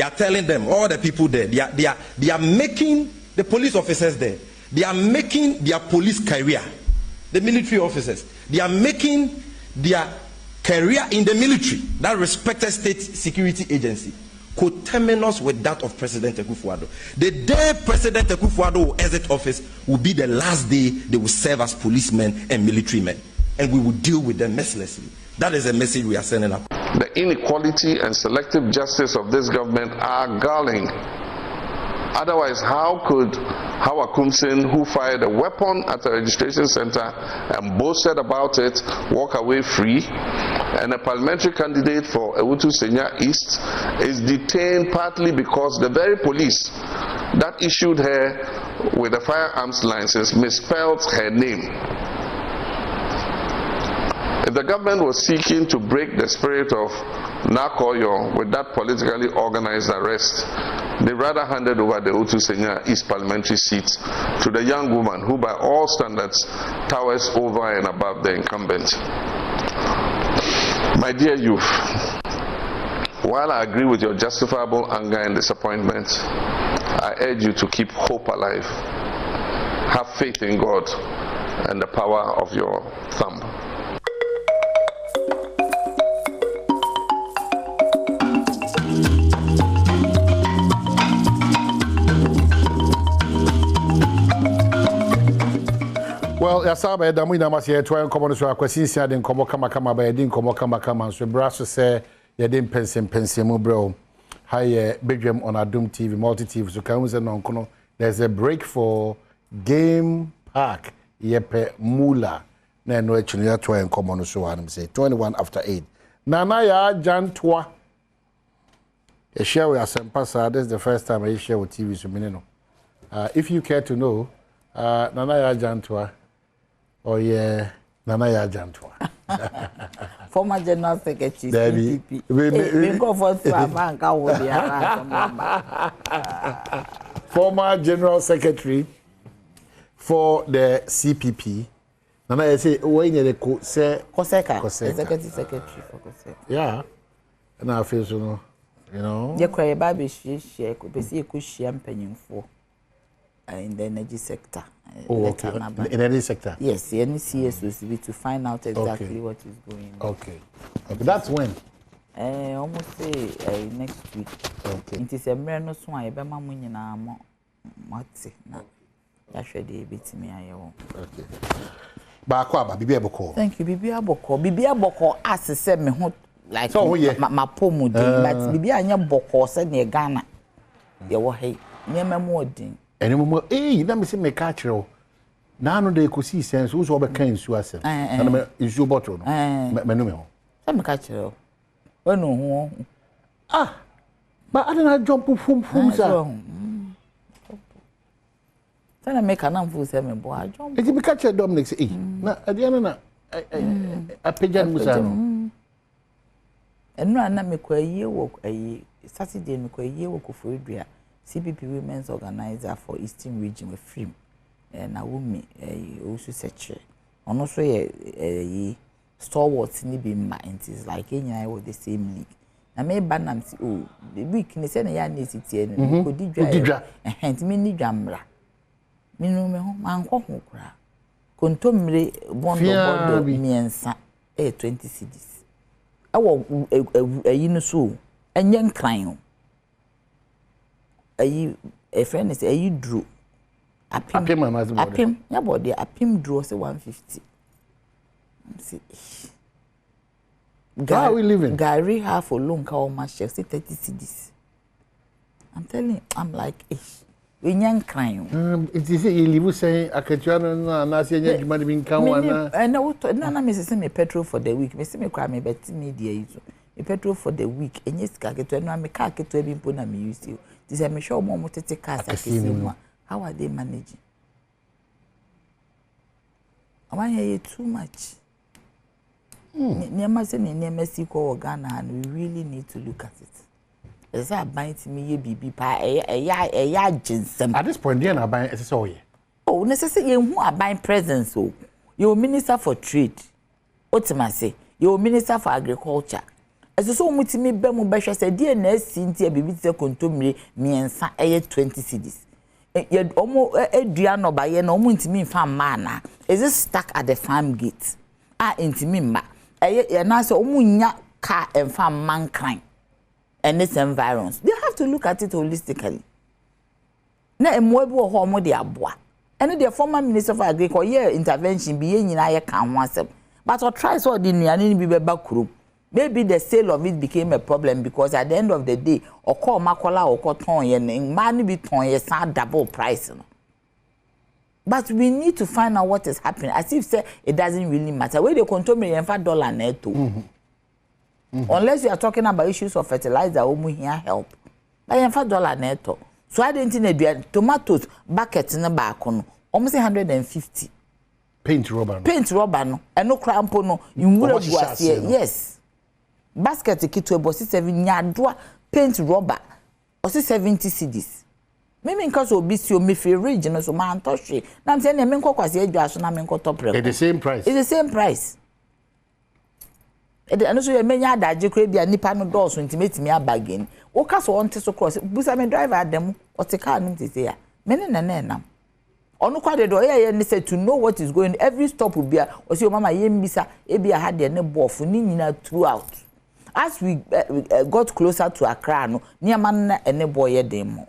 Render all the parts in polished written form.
are telling them, all the people there, they are making the police officers there, they are making their police career, the military officers, they are making their career in the military, that respected state security agency, coterminous with that of President Akufo-Addo. The day President Akufo-Addo will exit office will be the last day they will serve as policemen and military men, and we will deal with them mercilessly. That is a message we are sending up. The inequality and selective justice of this government are galling. Otherwise, how could Hawa Kumsin, who fired a weapon at a registration center and boasted about it, walk away free? And a parliamentary candidate for Ewutu Senya East is detained partly because the very police that issued her with a firearms license misspelled her name. If the government was seeking to break the spirit of Nakoyo with that politically organized arrest, they rather handed over the Ewutu Senya East parliamentary seat to the young woman who by all standards towers over and above the incumbent. My dear youth, while I agree with your justifiable anger and disappointment, I urge you to keep hope alive. Have faith in God and the power of your thumb. Well, Yasabe, Damu Namasi, Twain Common so Aquasin, then Como Kama by Din Como Kama, so Brasso say, Adom Mpensenpensenmu bro. Hi, Badwam on Adom TV, multi TV, so comes and on. There's a break for Game Park, Yepe Mula. No, actually, that's why I'm common so I'm say 21 after 8. Nana ya Jantwa. A share with Asempasa, this is the first time I share with TV, so Minino. If you care to know, Nana ya Jantwa. Oh yeah, Nana ya Jantwa. Former General Secretary, CPP. We go for Former General Secretary for the CPP. Nana, I say, when you say Koseka, Executive Secretary for Koseka. Yeah, and I feel so, you know. You cry baby, she could be see a cushion penny for in the energy sector. Oh, okay. In any sector? Yes, the NCS will be to find out exactly what is going on. Okay. That's when? Almost say next week. Okay. It is a mere so I be my money na mati na. That's where they beat me ayo. Okay. Ba akwa bibi aboko. Thank you, bibi aboko. Bibi aboko as say me ho like so my pomu din, but bibi anya boko say na Ghana. Ye wo hey. Me mu din. Eni mo na me say me ka kire na no dey ko see sense wo so be kan nsu asem na me nsu bottle no me no me ho say me ka kire o no ho but I don't jump fum sa say na me kana mfu say me bo a jump e be ka kire Dominic say na adiana na apejan musa no enu na me ko ayi wo ayi Saturday me ko ayi wo ko Foridua CPP Women's Organizer for Eastern Region with film. Naomi also search. On also a stalwarts ni be ma it is like any with the same league. Na me banam si the week ni say na ya na city no ko didwa. Hent me ni dwamra. Me no me ho man ko ho kura. Kontomre bondo miensa 20 cedis. Awo ayi no so enye nkran. A friend is a drew apim ya body apim draw say 150. See, how are we living? Gary half for long cow match say 30 cedis. I'm telling you, I'm like we young crying. It is you live saying akatuano na say nya djuma bi nkan wana. Na me say me petrol for the week. Me say me kwa me bet media iso. Me petrol for the week. Enye sika ketu me car ketu bi mpo na me use you. This is a show more motete cars. How are they managing? I want hear too much. Never say never see ko Ghana, and we really need to look at it. Is that buying me ye bibi pa ya jinsem. At this point, they are buying SSO. Oh, necessarily who are buying presents. Oh, you're minister for trade. What am I say? You're minister for agriculture. As so mutimi be mu be hwe se die na asi ntia bibi te kontomire miensa eye 20 cedis. Ye omo edua no ba ye na omo ntimi mfa ma na. Is it stuck at the farm gate? Intimi ma. Ye na so omo nya car mfa mankind and its environs. They have to look at it holistically. Na emwe bi wo ho omo de aboa. And the former minister for agriculture yeah intervention be nyina ye kan ho asem. But or try so the nuane bi beba kuro. Maybe the sale of it became a problem because at the end of the day, or call makola or call ton yen, money be ton ye double price. But we need to find out what is happening. As if say it doesn't really matter. Where they control me $5 net too. Unless you are talking about issues of fertilizer, here help. But $5 net. So I didn't need tomatoes bucket in the back on almost 150. Paint rubber. Paint rubber no. And no crampo no. You would have yes. Basket kit to 7 yard paint rubber or 70 cedis. Maybe because obisi o me fe region so man touch. Now I'm saying me nko kwase adwa so na me nko top rep. It's the same price. It's the same price. And so you menya adaje kura bia nipa no door so intimate me abagain. O ka so on so cross. Busa me driver Adom o te car no tete ya. Me ne na nam. Onu kwa de do ye say to know what is going every stop will be o say mama ye mbisa e bia ha de ne bof ni nyina throughout. As we got closer to Accra, no, near man and boy demo.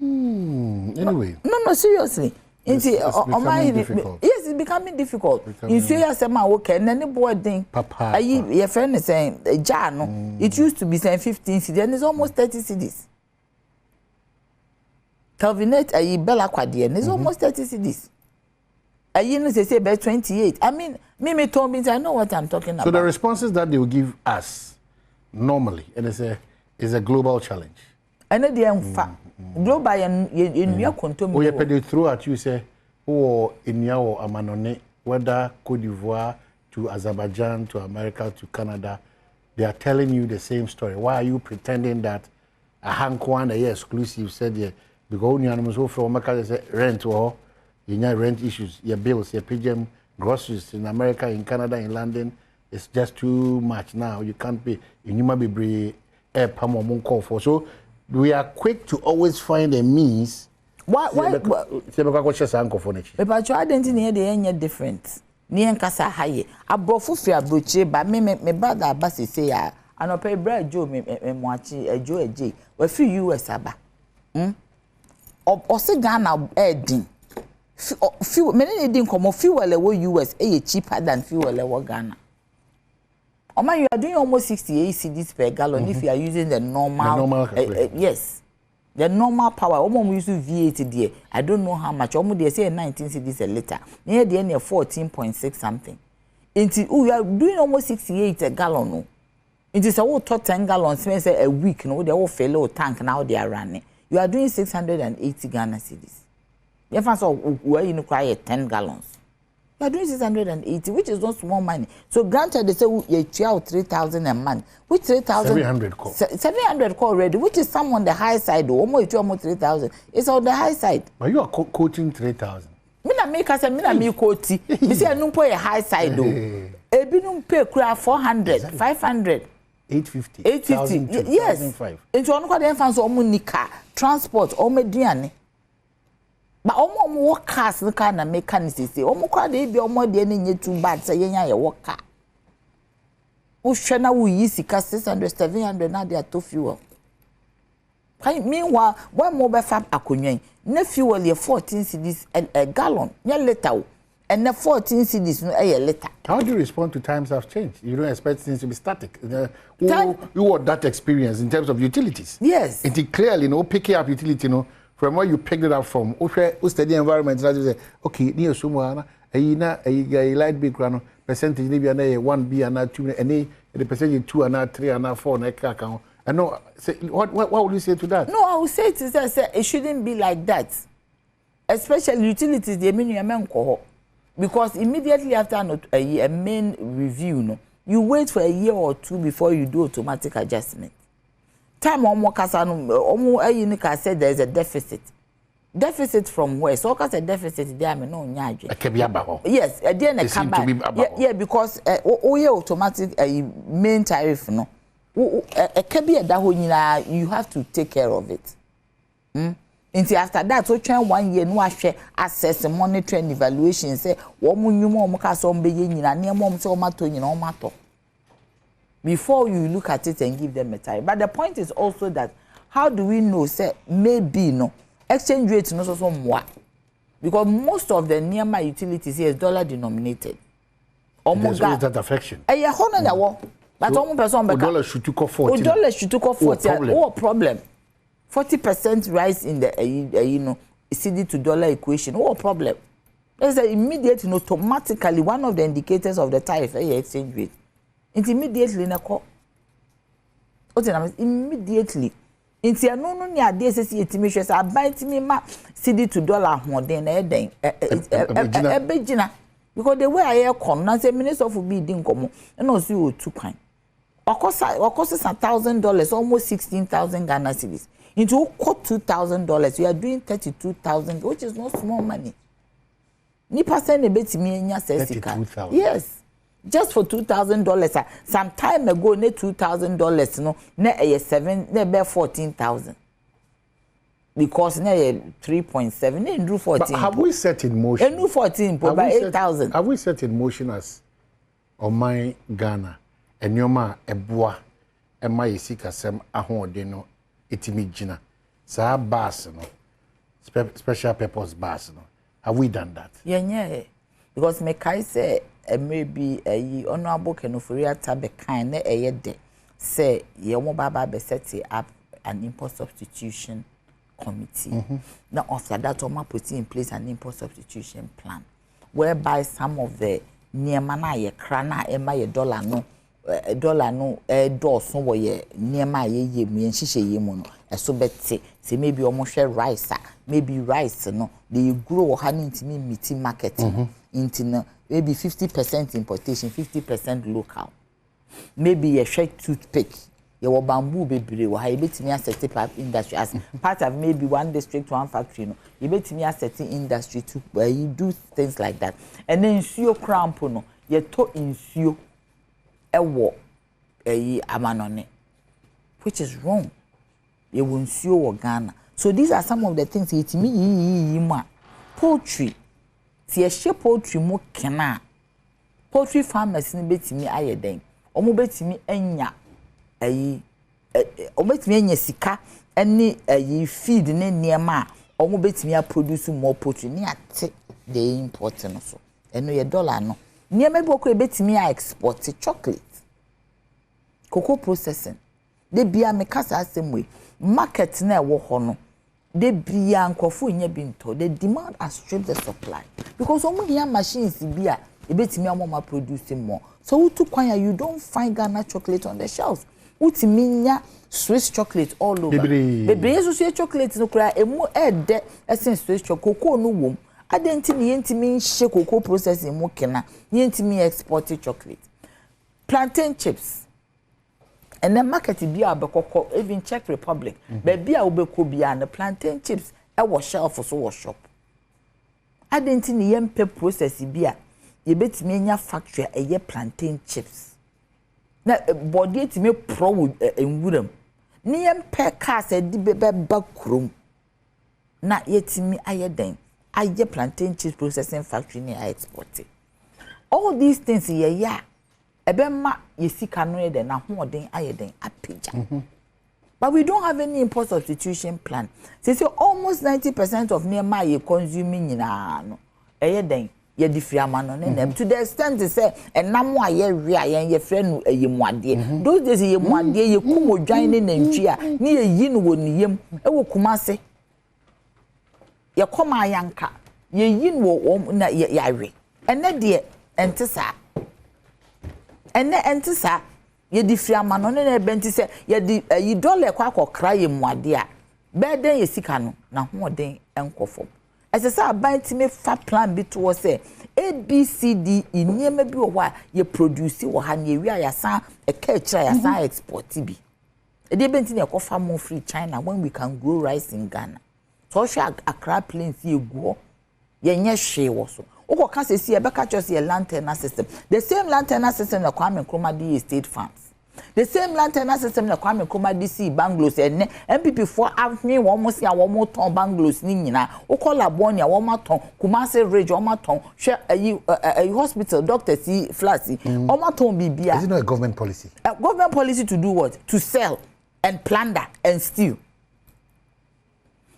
Anyway. No, seriously. It's becoming difficult. Yes, it's becoming difficult. You see, as a man, okay, and then the boy thing. Papa. Your friend is saying, Jano, it used to be saying 15 cedis, and it's almost 30 cedis. Calvinate, Bella Quadian, it's almost 30 cedis. They say about 28. I mean, Mimi told me, I know what I'm talking about. So the responses that they will give us normally, and it's a global challenge. And at the end, global in your control. Oh, you throw at you say, oh, in your Amanone, whether Cote d'Ivoire to Azerbaijan to America to Canada, they are telling you the same story. Why are you pretending that a Hankwan a year exclusive said yeah, because you are from America, they say rent or you know rent issues, your bills, your PGM, groceries in America, in Canada, in London, it's just too much now. You can't pay. You might be call for. So we are quick to always find a means. Why? But you identity the any different. Ni nkasa haye. Abrofo fi abroche ba me brother abase say ya. Anope bra jo me moachi ejo eje. We fi US aba. O se Ghana edin. Fuel, many didn't come of fuel US cheaper than fuel Ghana. Oh man, you are doing almost 68 cedis per gallon if you are using the normal yes, the normal power. Almost use V8 there. I don't know how much. Almost they say 19 cedis a liter. Near the end, 14.6 something. You are doing almost 68 a gallon. No, it is a whole 10 gallons. Say a week. No, they all fill tank now. They are running. You are doing 680 Ghana cedis. If I saw where you require 10 gallons, you are doing 680, which is not small money. So granted, they say you charge 3,000 a month, which 3,000 700 call. 700 call already, which is some on the high side. Almost 3,000. It's on the high side. But you are quoting 3,000. Mina make us a mina me quote. You see, I don't pay a high side though. Ebi no pay crowd 400, 500. 850. 850. Yes. Into one kwa the infants omu car transport omu diane. But omo work cars no kind of mechanics say omo kwa dey be omo dey na nye too bad say yenya ye work car. Wo hwe na wo yi sika 600 700 na dey to fuel. Meanwhile, one mobile farm akonwan na fuel ye 14 cedis a gallon, nya liter and the 14 cedis no a liter. How do you respond to times have changed? You don't expect things to be static. You want that experience in terms of utilities. Yes. It clearly picking up utility from where you picked it up from, study environment, okay, near Sumana, a light big run, percentage, maybe an A, 1B, and 2, and A, the percentage 2, and 3, and 4, and account. I know, what would you say to that? No, I would say to that, it shouldn't be like that. Especially utilities, they mean you because immediately after a main review, you wait for a year or two before you do automatic adjustment. Time omo kasa no omo ayinika said there is a deficit. Deficit from where? So cause a deficit there me no nyaje. Yes, a dey na come yeah, because automatic main tariff no. A kebi da ho nyina you have to take care of it. Until after that so twen 1 year no ahwe assess monitor and evaluation say wo munyum o ka so mbe ye nyina ne mom say o mato nyina o mato. Before you look at it and give them a tariff. But the point is also that how do we know say maybe no exchange rate no so more, because most of the nearby utilities here is dollar denominated. There's always that affection. Yeah, hono na wo. But almost person be dollar should to 40. Dollar should to 40. Oh problem. 40% rise in the CD to dollar equation. Oh problem. There's an immediate and automatically one of the indicators of the tariff exchange rate. It's immediately na ko. Immediately. Inti no ni ade sesi etimi hwese abantimi ma CD to dollar hoden na eden ebegina because the way I come na say minister of be di nkomo na o si o tu kwan okosa $1,000 almost 16,000 Ghana cedis into $2,000 you are doing 32,000 which is not small money ni percent e betimi enya sesika yes just for $2,000 some time ago ne $2,000 no na 14,000 because na 3.7 na ndru 14 but have we set in motion ndru 14 by 8,000 have we set in motion as my Ghana enyoma eboa ema yesika sem ahode no etimi gina sa bus no special purpose bus no have we done that yeah because me kai say maybe honorable Kenofori Atabe kind na de say ye mo baba be set up an import substitution committee. Now after that we put in place an import substitution plan whereby some of the niema na ye krana ema ye dollar no do so wo ye niema ye mu ye nhihye ye mu no eso bete say maybe omo hwe rice maybe rice no they grow ha ni ntimi meet market into no maybe 50% importation 50% local maybe a shake toothpick your bamboo bebre wo ha you betimi asset up industry as part of maybe one district one factory no you betimi asset industry to you do things like that and then nsuo cramp no you to nsuo ewo amanone which is wrong you will nsuo wo Ghana so these are some of the things etimi yi ma poultry ti e she poultry mo kena poultry farmers ni betimi ayeden omo betimi anya omo betimi anya sika eni feed ne niema omo betimi a produce more poultry ni ate the import no so eno ye dollar no niema bi okọ betimi a export chocolate cocoa processing de bia me kasa asemwe market na e wo ho no de bia nkofo nya bi nto the demand outstrips the supply because omo here machines bia e betimi amoma produce more so utu kwanya you don't find Ghana chocolate on the shelves utimi nya Swiss chocolate all over bebre so chocolate no kura emu ede esen Swiss chocolate cocoa no wom adenti ni yentimi nhye cocoa processing mo kena yentimi export chocolate plantain chips and the market bia abekoko even Czech Republic but bia obeko bia na plantain chips e wo shelf so wo shop adenti ni yempe process bia ye betimi anya factory eye plantain chips na body etimi pro enwuram ni yempe cars edi beba krom na yetimi ayeden aye plantain chips processing factory ni export all these things ye ebema yesika no ye na hoden ayeden apija but we don't have any import substitution plan say almost 90% of nearby ye consuming nyina no eyeden ye difri amano ne to the extent say enam a ye we a ye friend ye muade those days ye muade ye kumodwan ne nantwi a ne ye yi no woniyem e wo kumase ye koma yanka ye yi no na ye awe ene de entisa ene entisa ye difri amano ne na benti say ye di yi dollar kwa akokra ye muade a beden ye sika no na hoden enkofo esesa abantime fa plan bi to say ABCD inyema bi wo a ye produce wo ha na ye wi ayasa e ka kira ayasa export bi e de benti na ekofa more free China when we can grow rice in Ghana Tosha Accra planes ye go. Yenye she was. Oko ka se see e be catch us a lantern system. The same lantern system na Kwame Nkrumah di state farms. The same lantern system na Kwame Nkrumah DC bungalows and MPP for avni wo mo si a wo mo ton bungalows ni nyina wo call Abonia wo ma ton Kumasi Ridge wo ma ton hwe a hospital doctor see flats wo ma ton bibia. Is it not a government policy? A government policy to do what? To sell and plunder and steal.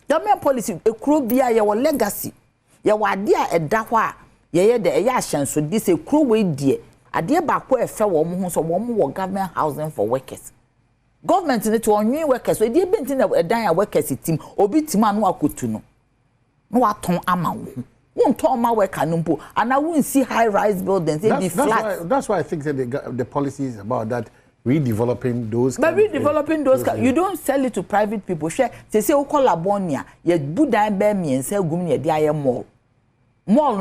Government policy e kuro bia ye wo legacy ye wade a eda ho a ye de ye ahyenso this e kuro we die ade ba ko efe wo mo ho so wo mo wo government housing for workers. Government need to onwe workers we dey benti na edan ya workers team obi team anu akotu no waton ama wo won ton ma worker no mpo and I won't see high rise buildings they be flat. That's why I think that the policy is about that redeveloping those. But redeveloping those you don't sell it to private people. Share say o call Abonia ye budan be miensa gum ne de aye mall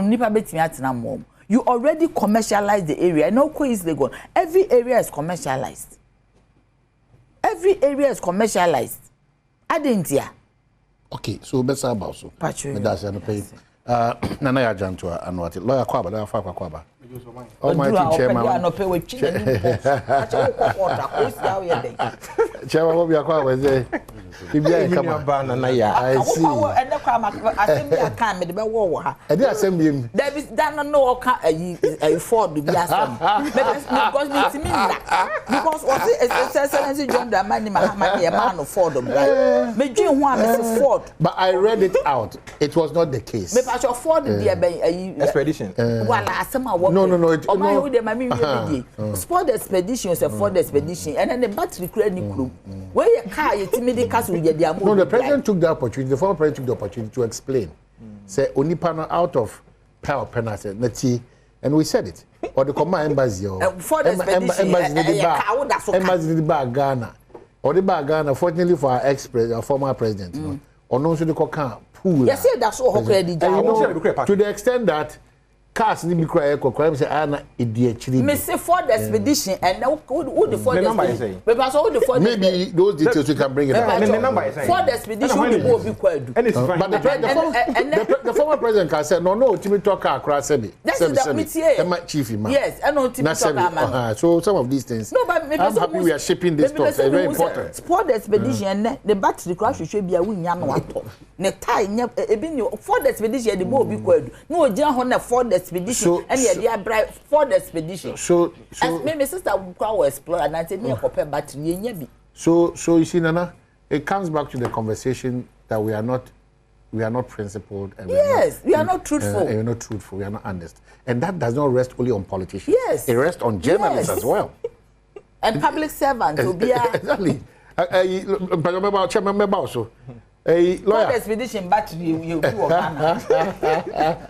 nipa betimi atena mall. You already commercialize the area. No is they go. Every area is commercialized. Every area is commercialized. I didn't hear. Okay, so better about so. Patrol. That's an pay. Nana ya janto anwati. Lawyer kwaba, lawyer fa kwaba. Almighty chairman. No pay with chairman, what we are kwaba say. Bibia come Nana ya. I see. And the kwama assembly account me the be wo ha. E dey assembly. There is that no ka afford to be assembly. Because me because what excellency John Dramani Mahama a man of Ford right. Me dream one me Ford. But I read it out. It was not the case. Me pa Ford the expedition. Wala asema No. Who the mami sport expedition is a Ford expedition and then the battery create ni crew. Where your car you timid castle you dey No, the president took the opportunity. The former president took the opportunity to explain. Say onipano out of power penalty nati, and we said it. Or the command embassy or embassy in the Ghana. Or the Ghana, fortunately for our former president, or no, so the cocan pool. Yes, that's all credit. To the extent that cars need to be quiet, say, Anna, idiot. Mr. Ford expedition, and who the Ford expedition? Maybe those details we can bring it out. Ford expedition will be quiet. But the former president can say, no, Timmy Talker across Sebi. That's the chief. Yes, I know Timmy Talker. So some of these things. No, but I'm happy we are shipping this stuff. It's very important. Ford expedition, the battery crash should be a win yan wato. Ne tie, Ford expedition, the more be quiet. No, John Ford expedition and the bright Ford expedition. So my sister will explore and I said, me a battery. So you see, Nana, it comes back to the conversation that we are not principled and we are not truthful. We are not truthful, we are not honest. And that does not rest only on politicians. Yes. It rests on journalists as well. And public servants will be exactly. Also. Lawyer expedition battery you do Ghana.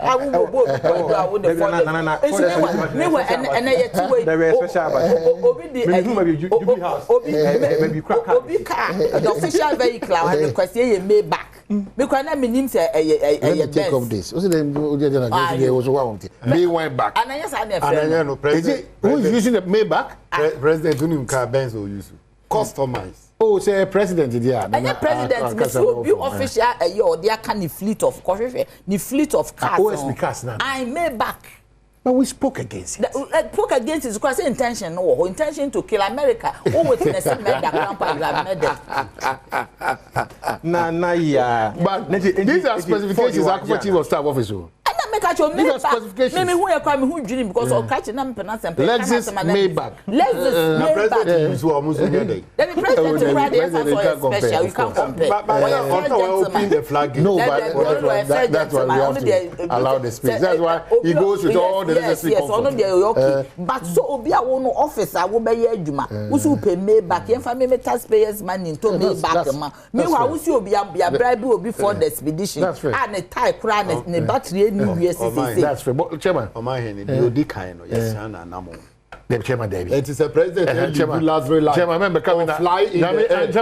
I will go the official vehicle and the question you made back. Because I mean him say take of this. Was May went back. And yes I know president. Who is using the Maybach? President Unim car Benz or use customize. Oh, say president there. And the president will be official or there can the fleet of coffee, the fleet of cars. OSB cars now. I made back. But we spoke against it. Spoke against it because intention or intention to kill America. Or witness made that grandpa you have made them. Nah, yeah. But these are specifications of chief of staff officer. Make at your Maybach. Maybe who are coming who dream because of catching them penance and Lexus Maybach. Lexus Maybach. Let me present to Friday special. You can't compare. But open the flag. No, but that's why we have to allow the space. That's why he goes with all the necessary comfort. Yes, but so obi a wo no officer wo be ye adwuma. Wo so pay Maybach. Yen fa me taxpayers money to Maybach ma. Me wa wo so obi a bribe obi for the expedition. And the tie kra ne battery ni that's fair. But chairman, the kind of yes, the chairman David. It is a president. Chairman, remember coming fly in the air.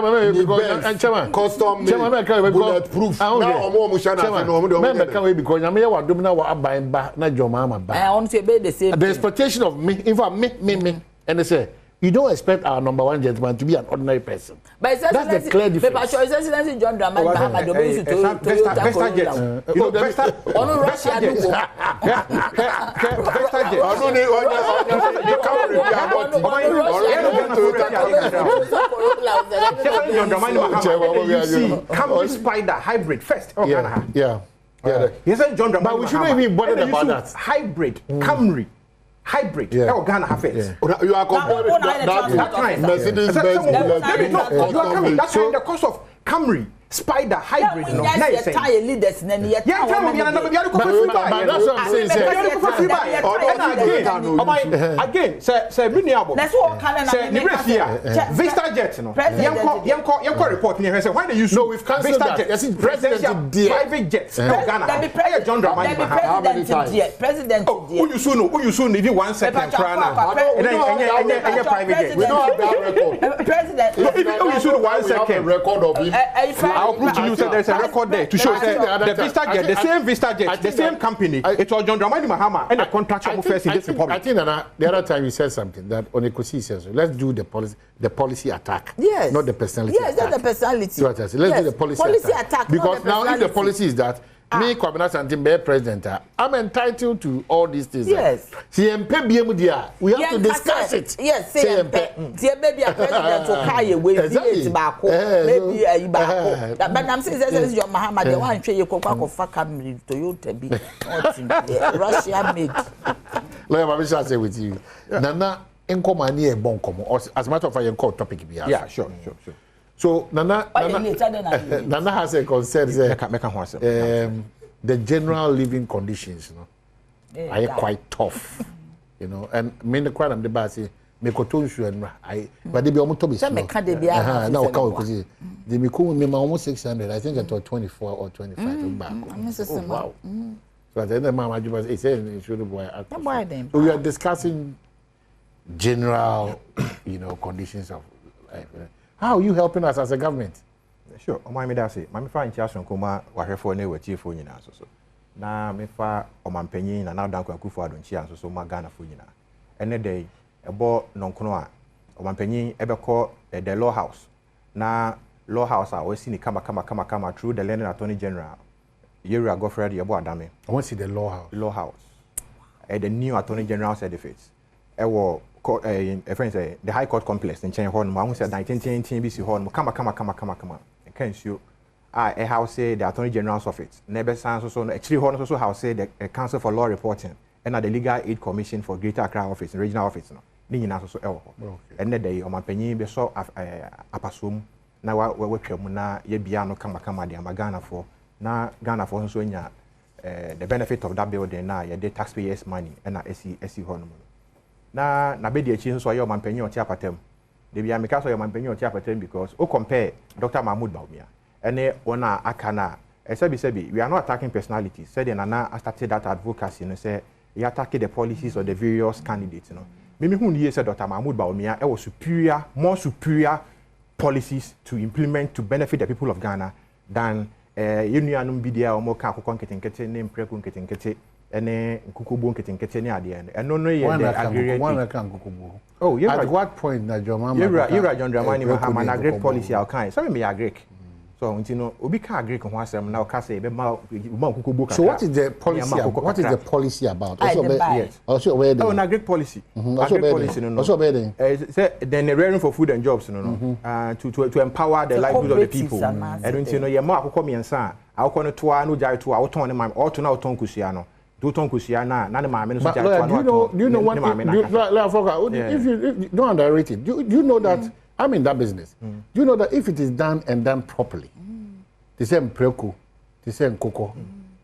Chairman, custom bulletproof. Remember coming because I mean what domina wa abain ba na jomama ba. I want to be the same. The exploitation of me, in fact me, and they say you don't expect our number one gentleman to be an ordinary person. But that's the clear difference. But His Excellency John Dramani Mahama used to Vesta jet. You know, Vesta. On Russia, Vesta jet. John Dramani Mahama. You see, Camry Spider hybrid first. Yeah. He said John Dramani Mahama. But we shouldn't even bother about that. Hybrid, Camry. Hybrid. Yeah. Ghana have it. You are comparing that kind. Mercedes Benz. You are coming. That's the cost of Camry. Spider hybrid no na you say tire leaders na ne yeah tell me na be go free buy that's what I'm saying again say me niabo that's what can na me refia Vista jet no yenko report me say why they use no we've cancelled that yes president private jets Ghana hey John Dramani president who you soon even 1 second crana and private jet we don't have that record president who you soon 1 second record of him I'll prove to you that there's a record there to show the Vista Jet, the same Vista Jet, the same company. It was John Dramani Mahama and the contractor first in this republic. I think the other time you said something that on Ekosi says, let's do the policy attack. Yes. Not the personality attack. Yes, not the personality. So let's do the policy attack. Because now if the policy is that me, Kwabena Santimbe president, I'm entitled to all these things. Yes. We have to discuss it. Yes, maybe a president will carry away maybe a back. But I'm saying this is your Mahama, the one show you Coca family Toyota be Russia made. Lawyer Mabisha say with you. Nana Enko near Bonkomo. As a matter of fact, you call topic. Yeah, sure. So Nana has a concern. The general living conditions, are quite tough, And me the crowd am the bad say me kotonsu and but they be almost to be slow. Now come they be cool me almost 600. I think it was 24 or 25 back. Wow. So at the end of my job is saying should boy. So we are discussing general, conditions of life. How are you helping us as a government? Sure. My me say, my fa ntia nkoma wahwefo na watiefo nyina so. Na me fa omampanyin na na danko akufo adonchi anso so ma Ghana fo nyina. Ene dey ebo nonkono a omampanyin ebekọ the law house. Na law house a we see ni kama through the Learning Attorney General. Yeri Godfrey Ebo Adame. I want to see the law house. Law house. The new Attorney General certificates. Ewo friends say the High Court complex in Chen Horn, I said 1910 BC Horn, come. Can you a house say the Attorney General's office, Neighbor Sans so actually Horn also house say the Council for Law Reporting and the Legal Aid Commission for Greater Accra office and regional office no. Nini so and the day on my penny be so apasum na we twam na ye bia no kama de Ghana for na Ghana for so nya the benefit of that building na ye the taxpayers money and na esi Horn. Na be the chin so your mampenyi o tiapatem de bia me ka so your mampenyi o tiapatem because o compare Dr. Mahmoud Baumia ene ona akana esebi we are not attacking personalities said na started that advocacy no say you attack the policies of the various candidates me hu ni say Dr. Mahmoud Baumia was more superior policies to implement to benefit the people of Ghana than yenuanum bidia o mo ka akokon nketenkete ne mpreku nketenkete ene nkukubu nketenkete ne ade eno no ye the agrarian at what point na Jomama you John Dramani Mahama na great policy al kan so me agree so ntino obi ka agree ko ho asem na o ka say be ma nkukubu ka so what is the policy about also where na great policy policy no also where say then rearing for food and jobs to empower the livelihood of the people and ntino ye ma akokọ miensa akokọ no toa no jare toa o ton ne ma o to na o ton kusia no do you know what if you don't underrate it do you know that I'm in that business do you know that if it is done and done properly they say mpreko they say nkoko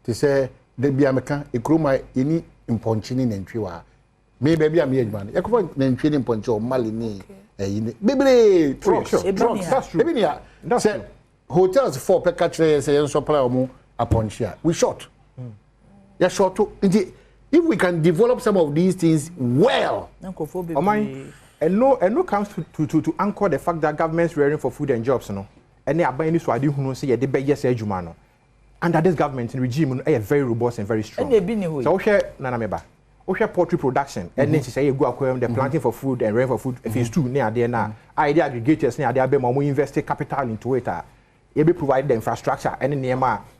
they say the biameka ekroma eni imponchini nentwiwa me baby am here man yakofa nentwi imponchi o mali ni bebere trucks that's true that's true hotels for pekatre say supply omo aponchia we short yeah, short. If we can develop some of these things well, and no comes to anchor the fact that government's rearing for food and jobs, and they are buying this. I didn't say they buy yes, under this government regime, are very robust and very strong. So here, Nana Meba, poultry production and then say you go aquarium the planting for food and rain for food phase 2 near there now idea aggregators near there be more invest capital into it you be provide the infrastructure and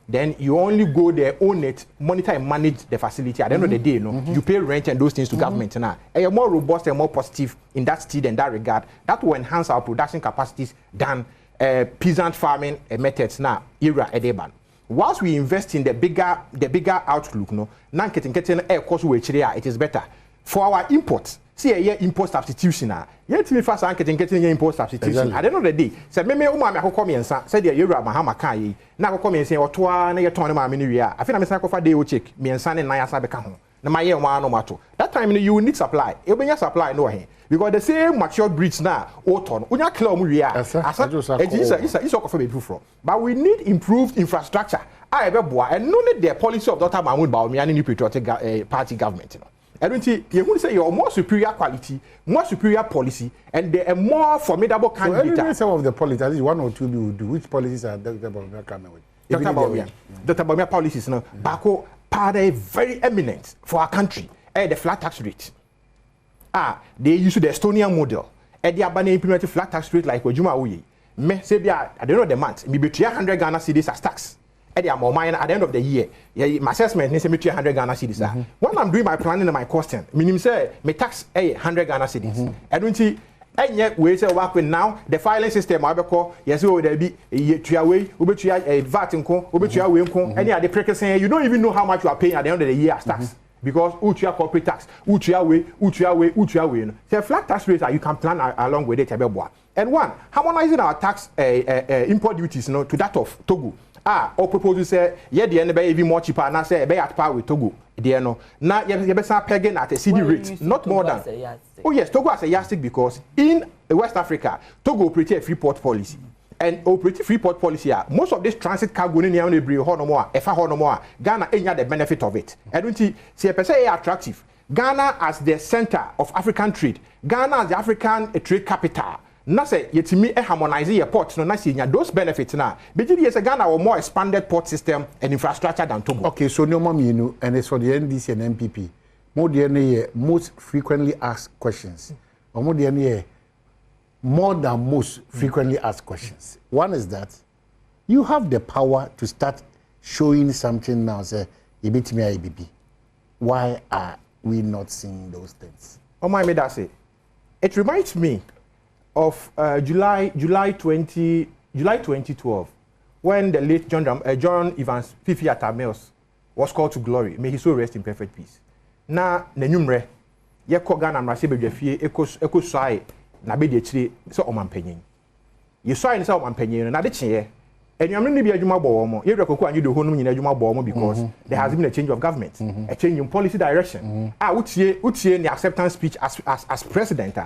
then you only go there, own it, monitor and manage the facility. At the end of the day, you pay rent and those things to government now. And you're more robust and more positive in that stead and that regard. That will enhance our production capacities than peasant farming methods now era edeban. Whilst we invest in the bigger outlook, now getting air cost it is better for our imports. See a year import substitution. Yet me fast and getting import substitution. At the end of the day, said me come and said the Euro Mahama Kai. Now come and say or twa near Tonema Minia. I think I'm a sacrifice day will check me and son and Naya Sabecano. Na my year one no matter. That time you need supply. You bring your supply no here. Because the same mature breeds now, autumn, when you clear Muria, it's all for me from. But we need improved infrastructure. I have a boy and no need the policy of Dr. Mahmoud Baumi and any patriotic party government. I don't think you would say you're more superior quality, more superior policy, and they are more formidable candidate. So some of the policies, at least 1 or 2 we will do. Which policies are Dr. Baumia coming with? Dr. Baumia policies, no. Bako part very eminent for our country. The flat tax rate. They use the Estonian model. And they are banning implementing flat tax rate like Wajuma Uye. Me say I don't know the month. Maybe 300 Ghana cedis as tax. At the end of the year, my assessment needs to be 300 Ghana cedis. When I'm doing my planning and my costing, meaning say me tax 100 Ghana cedis. I don't see. And yet we say work with now the filing system. I be call yes, oh there be way, VAT inco, any other precaution. You don't even know how much you are paying at the end of the year as tax because utia corporate tax, utia way. So flat tax rates you can plan along with it. And one harmonizing our tax import duties, to that of Togo. Or propose to say, yeah, the end even more cheaper, and I say, be at par with Togo. Now, you better pegging at a CD rate, not more than. Oh, yes, Togo has a yardstick because in West Africa, Togo operates a free port policy. And operating free port policy, most of this transit cargo in the Honomoa, Ghana ain't the benefit of it. I don't see a person attractive. Ghana as the center of African trade, Ghana as the African trade capital. Na say yetimi harmonize your ports no na see those benefits na beji yes Ghana or more expanded port system and infrastructure than Togo. Okay, so no more you and it's for the NDC and MPP. More the most frequently asked questions. Or more the more than most frequently asked questions. One is that you have the power to start showing something now say ibitimi IBB. Why are we not seeing those things? Oh my me that say. It reminds me of July 2012, when the late John Evans Fifi Atamils was called to glory. May he so rest in perfect peace. Na nenyumre ye ko Ghana mrase bedwafie eko swai na be de chire so omampanyin. Ye swai ne so omampanyin na de cheye. Enyamre ne bi adwuma bo mo. Ye rekoku anyi de ho no nyina adwuma bo mo because there has been a change of government, a change in policy direction. Utie the acceptance speech as president.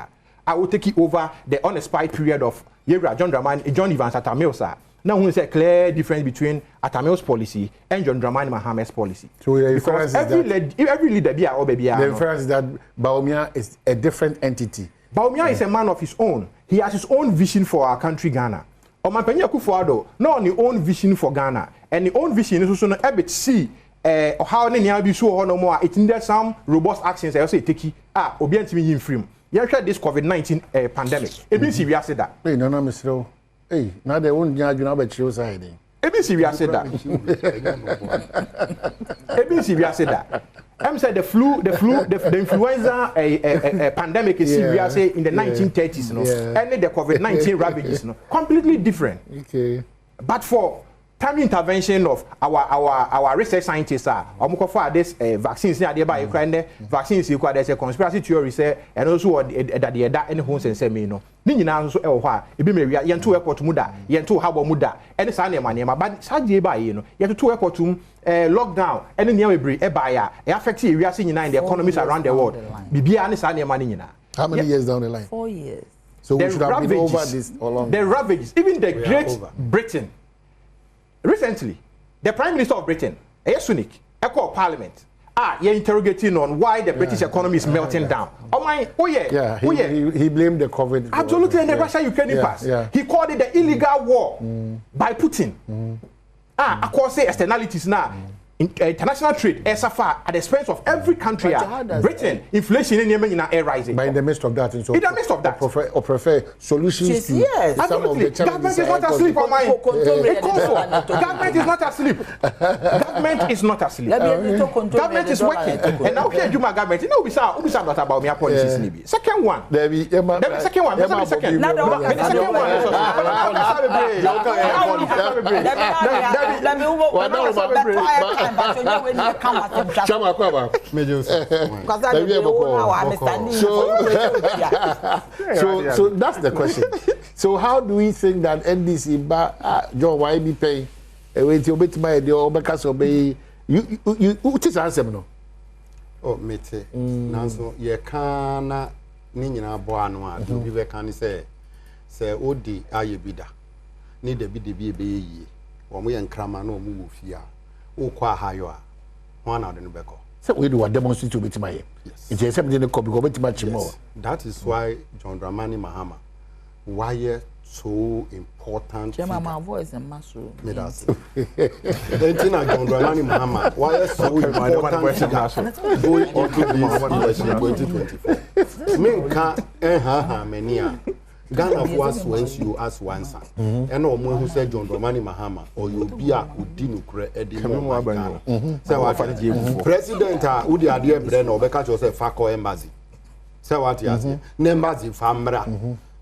I will take it over the unexpired period of John Evans Atamils. Now we say a clear difference between Atamils policy and John Dramani Mahame's policy. So because every leader be a baby. The inference is that Baumia is a different entity. Baumia is a man of his own. He has his own vision for our country, Ghana. Omampenya Kufuado, not only own vision for Ghana, and the own vision is also a bit see how many be so no more. It needed some robust actions. I also take obiantimi in frame. You had this COVID-19 pandemic. It means we said that. Hey, no, Mr. Hey, now they won't judge you about your side. It means we said that. It means we said that. I'm saying the influenza pandemic is serious in the 1930s, and the COVID-19 ravages, completely different. Okay. But for time intervention of our research scientists for this vaccines near vaccines there's a conspiracy theory say and also that any homes and say me no nyina so e ho e bi me wia ye nto airport mu da ye nto habo mu da ene sa na ema but saje ba ye no ye to airport lockdown ene ne we e ba ya e affect e wia se nyina in the economies around the world bibia ne sa na ema nyina. How many years down the line? 4 years. So we should have been over this all along. The ravages, even the Great Britain. Recently, the Prime Minister of Britain, Sunak, called Parliament. You're interrogating on why the British economy is melting down. He blamed the COVID. Absolutely, and the Russia-Ukraine impasse. He called it the illegal war by Putin. Of course, say externalities now. international trade is far at the expense of every country. Britain, inflation in Yemen is rising. But in the midst of that, in the midst of that, prefer solutions to some of the challenges. Government is not asleep on mine. Government is not asleep. Government is not asleep. Government is working. And now here, Juma government, you know, we saw not about me policies. Second one. Second one. So that's the question. So how do we think that NDC John why be pay wait you bit my the because obey you what is answer no? Oh mete nanso ye kana ni nyina bo anu a do bi be kan say odi aye bida ni de bi be yi wo mo ye nkrama na o mu wo fia o kwa hayo a ho na de no beko. So we do a demonstrate to bit my yes. It's something the copy go bit much more. That is why John Dramani Mahama why so important. My voice and muscle. Then John Dramani Mahama why so important going into this election 2024. Minka mania Ghana was once you ask one son. And no one who said John Dramani Mahama or you be a udinukre edimo Ghana. So what President Udi Adie Bren or Beka Joseph Fako Embassy. So what he has Nembazi Famra.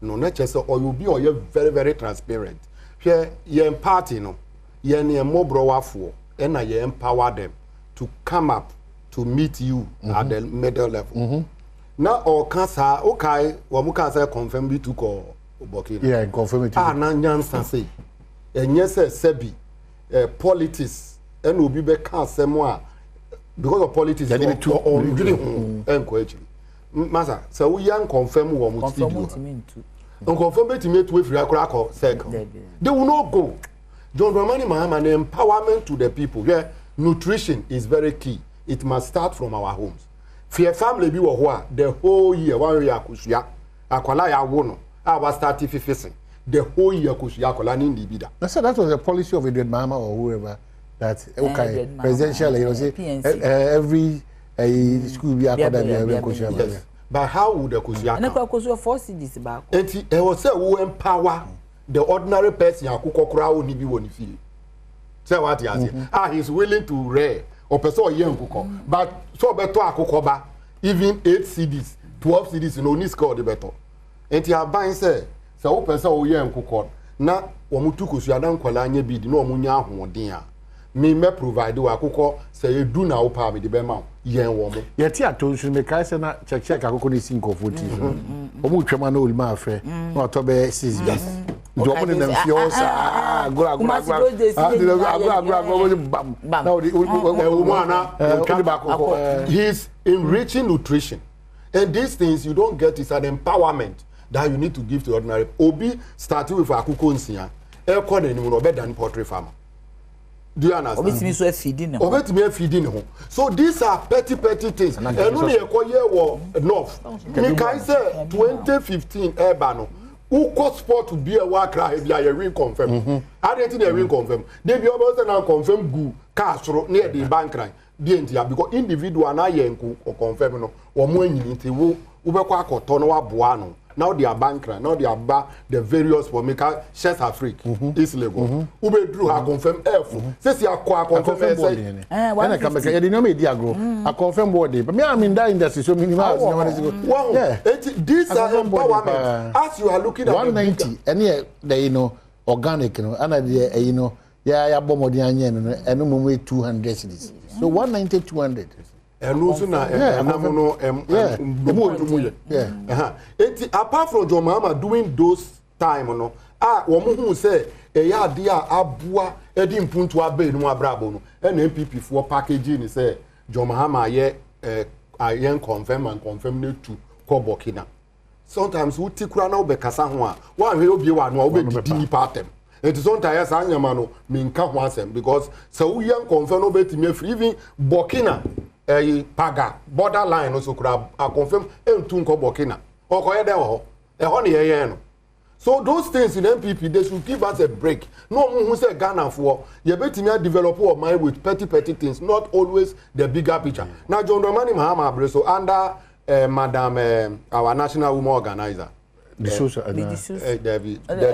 No nature or you be or you're very, very transparent. Here ye party no ye near more browa for and I empower them to come up to meet you at the middle level. Now or cancer okay wamuka say confirm bi to ko Burkina. Yeah, confirm it. Na nyansa say enye say sebi politics and obi be kan asem a because of politics or dwene ho enko achi. Masa say we yan confirm wo mu studio. Confirm betime to free akora ko circle. They will not go. John Dramani Mahama empowerment to the people. Yeah, nutrition is very key. It must start from our homes. Fear family be wo the whole year one year akusua akwala ya wo no our start fixing the whole year akusua akwala ni ndibida. So that was the policy of Edward Mahama or whoever that okay presidential you know say every school be academy akusua. Yes. But how would the akusua and akusua 4 cities back. Enti e was say who empower the ordinary person akukokora oni bi woni fie. Say what he has he's willing to rear or person yen kuko but so beto akokoba even 8 CDs 12 CDs no ni score the better enti aban say wo person o yen kuko na wo mutu kosua na nkwala anya bi di na wo munya ahoden a me provide wa akoko say edu na wo pa me de be ma yen wo mo ye ti atonsu me kai say na check akoko ni sinko 40 o mu twema na olima afre na otobe 6 years Jomo ni namfiosa he's enriching nutrition and these things you don't get is an empowerment that you need to give to ordinary obi starting with akuko nsia e ko na ni mo be dan poultry farmer. Do you understand? Obetimi feeding ho. So these are petty things. And no dey ko ye wo north. Me kai say 2015 eba no uko sport to be a wakra e bia ye win confirm. Adenti na win confirm. Dey be obo na confirm gu casro near the bank line. Dey ntia because individual na ye nku confirm no wo mo anyini nti wo ubekwa akoto no waboa no. Now they are bankrupt. Now they are the various for maker shares Africa. It's legal. Ube drew her confirm F. Says you are confirm when I come back, you didn't know me diago. I confirm body. But me, I'm in that industry, so minimum. Yeah, these are empowerment. As you are looking at 190, and yeah, they organic, and yeah, bomodian, and no more 200 cities. So 190, 200. And also na apart from John Mahama doing those time no wo hu say e ya de abua edi mpuntu abe no abrabo no and MPP for packaging ni say John Mahama ye ayen confirm ne to ko Burkina. Sometimes we tikura na obekasa ho a wa hwe obi wa no obedidi ni patem. It is sometimes anyama no minka ho asem because so we yan confirm no betimi free even Burkina paga borderline also could have confirm entu nko Burkina okoye de ho e ho ne ye no So those things in MPP, they should give us a break. No one who say Ghana for you better me develop our mind with petty things, not always the bigger picture. Now John Dramani Mahama Abreso under Madam our national woman organizer. The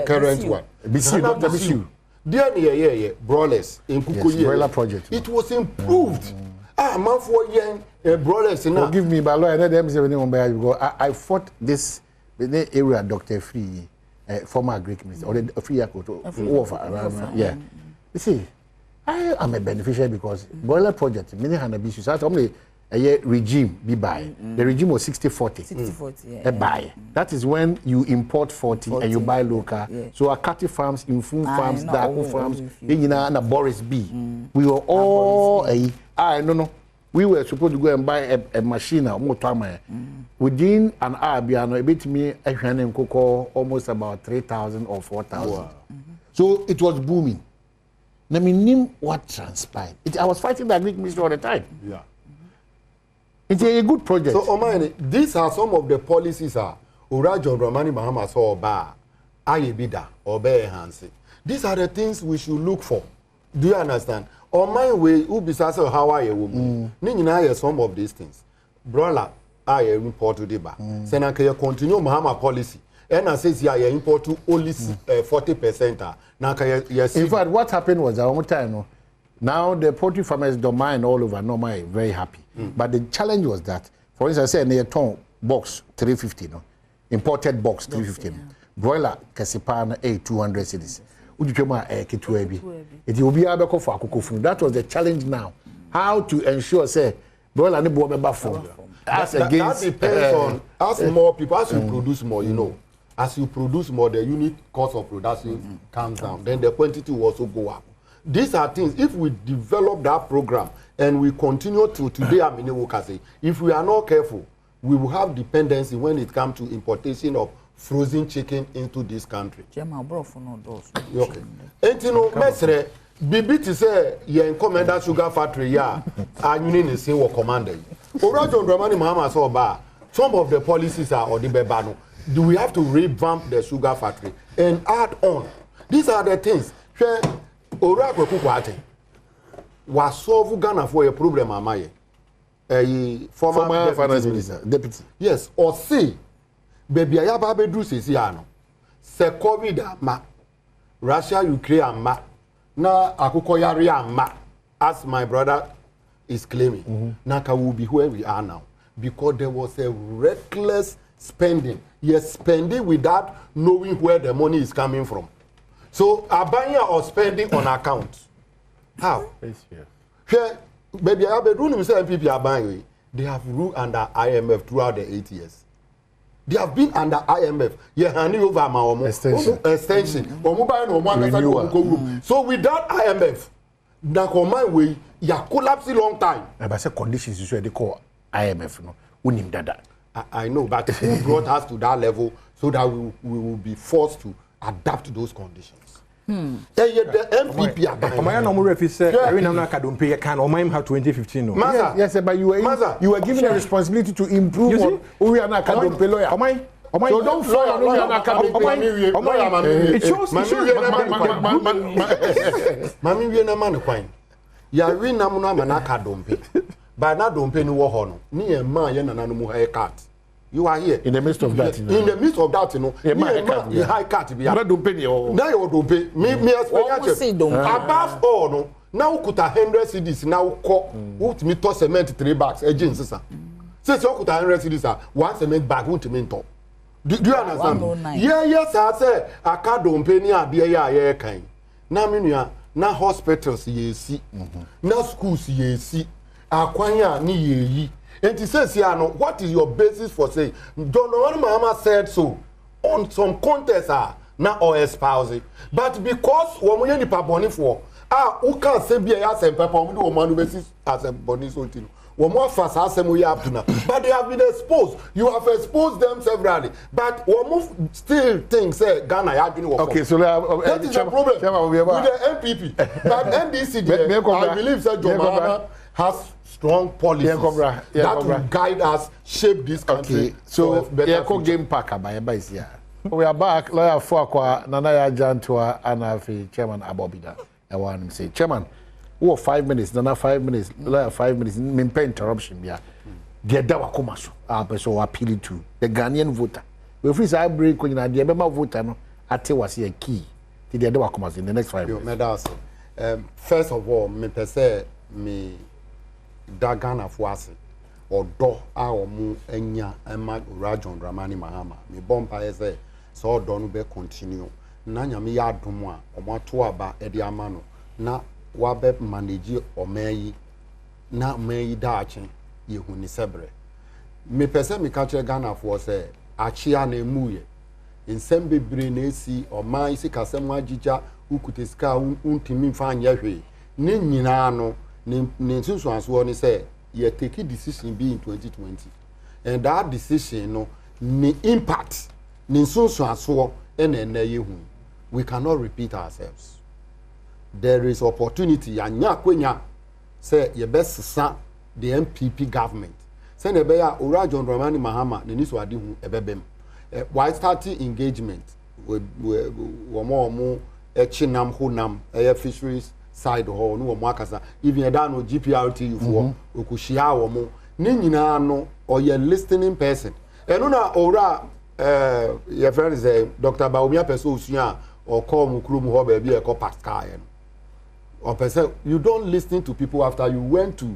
current one. Dr. Bisiu. Yeah. Brawlers in Kukuye. Broiler project. It was improved. Man for young brawlers now. Forgive me, but I fought this area Dr. Free. Former Greek minister or the free around yeah. You see, I am a beneficiary because boiler project many hundred issues. I told me a regime be buy. The regime was 60-40. 60-40, yeah. Buy. That is when you import 40 and you buy local. Yeah. So Akati farms, Infun farms, Daku farms, and Boris B. We were all we were supposed to go and buy a machine within an hour it beat me almost about 3,000 or 4,000. Wow. So it was booming. I mean, what transpired? I was fighting the Greek ministry all the time. Yeah. It's a good project. So Omani, these are some of the policies John Dramani Mahama saw bar Ayebida or Hansi. These are the things we should look for. Do you understand? On my way, Ubisasa, how are you, woman? Nina, some of these things. Brola, I import to the bar. Senaka continue Mahama policy. And I says, yeah, import to only 40%. Yes. In fact, what happened was our time. Now the poultry farmers don't mind all over. No, my very happy. But the challenge was that, for instance, I said near ton box 350, no, imported box 350, broiler Kasipana 200 cedis. It will be able for that was the challenge now. How to ensure, say, broiler and that depends on as more people, as you produce more, you know. As you produce more, the unit cost of production comes down. Then the quantity will also go up. These are things, if we develop that program and we continue to today, I mean, if we are not careful, we will have dependency when it comes to importation of frozen chicken into this country. Okay. And you know, Mesre, Bibi to say, you commander sugar factory, yeah, and you need to say what commander. John Dramani Mahama saw bar. Some of the policies are or the bebano. Do we have to revamp the sugar factory and add on? These are the things. Ora Kukwate was solve Ghana for a problem, Amaye. A former finance minister, deputy. Yes, or see, baby, I have a do Siciano. Se COVID ma, Russia, Ukraine ma, na Akukoyaria ma, as my brother is claiming. Naka will be where we are now. Because there was a reckless spending. Yes, spending without knowing where the money is coming from. So, are buying or spending on account? How? Here, baby, I have been doing MPP are buying. They have ruled under IMF throughout the 8 years. They have been under IMF. Yeah, handing over my extension. So, without IMF, that on my way, you are collapsing long time. But say conditions is where they call IMF. No, we need that. I know, but who brought us to that level so that we will be forced to adapt to those conditions. The MPP are buying. My normal ref is Adom pay can or mine have 2015. Yes, but you were given a responsibility to improve. We are not Adom pay lawyer. So don't follow it shows. Mami, we are not man quine. Ya win namuna manaka Adom pay. But not don't pay no war. Ni a man and an cat. You are here in the midst of that. In the midst of that, you know, the high cat be. Not don't pay you. Now you don't pay. Me above all, no. Now could 100 CDs now call. Would me toss cement 3 bags? Agents, sir. Since you could 100 CDs, one cement bag won't mean to. Do you understand? Yeah, yes, I say I can't don't pay near the kind. Now, mean now hospitals ye see, now schools ye see. Akwanya ni ye. And he says, what is your basis for saying? John Mahama said so on some contests now or espouse. But because when we need to for who can say be as a papa or man basis as a bonus ultimo. More fast as we have to now. But they have been exposed. You have exposed them severally. But one still thinks Ghana has been okay, so that is the problem with the MPP. But NDC, I believe that John Mahama has strong policies that will guide us, shape this country. Okay, so the game pack by here. We are back. Lawyer Fuakwa, Nanaya Jantua, Anafi, Chairman Abobida. I want to say, Chairman, 5 minutes, Nana 5 minutes, lawyer 5 minutes, Mimpe interruption. Yeah. The Dawakumasu, our person appealing to the Ghanaian voter. We freeze our break when the Bema voter, no, at was a key to the Dawakumas in the next 5 minutes. First of all, me per se, me Dagana Fuasi. Odo a omu enya ema Rajon Dramani Mahama me bompa eze so odo no be continue na nyame ya adom a omo to aba e de ama no na wa be manage omayi na omayi da achen yehu ni sebre me pese me ka kire Ghana for se achia na emuye nsem bebre na esi oman isi kasem agija ukutiska untimi fa anya hwe ni nyina no ni nsusu aso ni se you take a decision be in 2020 and that decision no the impact we cannot repeat ourselves. There is opportunity anya kwenya say your best sa the MPP government say ne be ya Urajon Dramani Mahama ne niso ade hu ebebem why starting engagement we mo echinam honam fisheries side ho no mo akasa even da no GPRT for okushia wo mo ni nyina no or your listening person eno na ora your friend is Dr. Baumia person osua or call mu krum ho ba bia e ko pascal or person you don't listen to people after you went to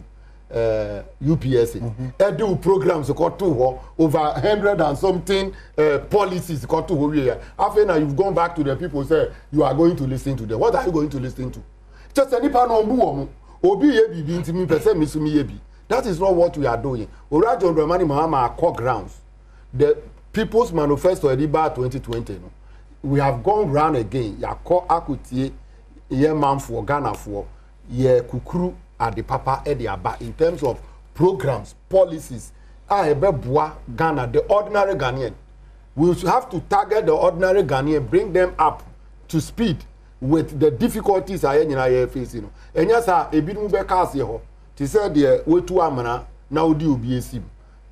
UPSA edu programs got to over 100 and something policies got to here after now you've gone back to the people say you are going to listen to them. What are you going to listen to? Just any pan on bu obi ye bibi ntimi pese misumi ye bi. That is not what we are doing. Urajon Dramani Mahama are core grounds. The People's Manifesto Ediba 2020 no. We have gone round again. Ya core akutie ye man for Ghana for ye kukuru at the papa aba in terms of programs, policies. Ghana, the ordinary Ghanaian. We have to target the ordinary Ghanaian, bring them up to speed with the difficulties I facing. And yes, a bit mubeka to say the way to amana now do BSC.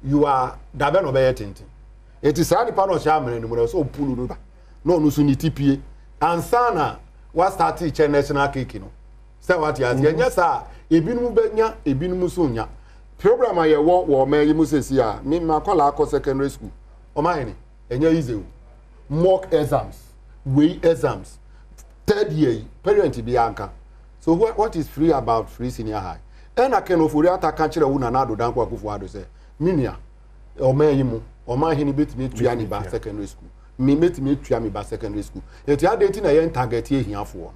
You are Daben obey tinting. It is any part of Shaman and so pull no nusuni TPA. And Sana was started national cake. Say what you are. Yes, sir. Ebinu benya, ebinu musunya. Program I wo me yimu sesi a me makola akọ secondary school. O ma hene enye easy. Mock exams, way exams. Third year parent bi anka. So what is free about free senior high? And I can ofuri ataka kire wu na nado danko akufo ado say minia o ma yimu o ma hene betimi tua ni ba secondary school. Me betimi tua mi ba secondary school. Eti adenti na yen target ye hiafo.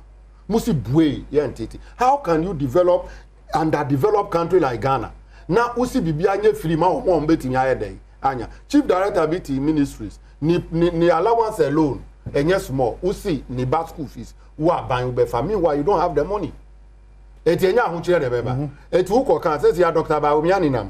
Musi bue yentiti. How can you develop underdeveloped country like Ghana? Na usi bibi anye free ma o mbeti nya yedai. Anya Chief Director BT Ministries ni allowance alone enye small usi ni back school fees wa ban be family why you don't have the money. Eti enya ho kire de beba. Eti wo ko kan say ya Dr. Baumia ninam.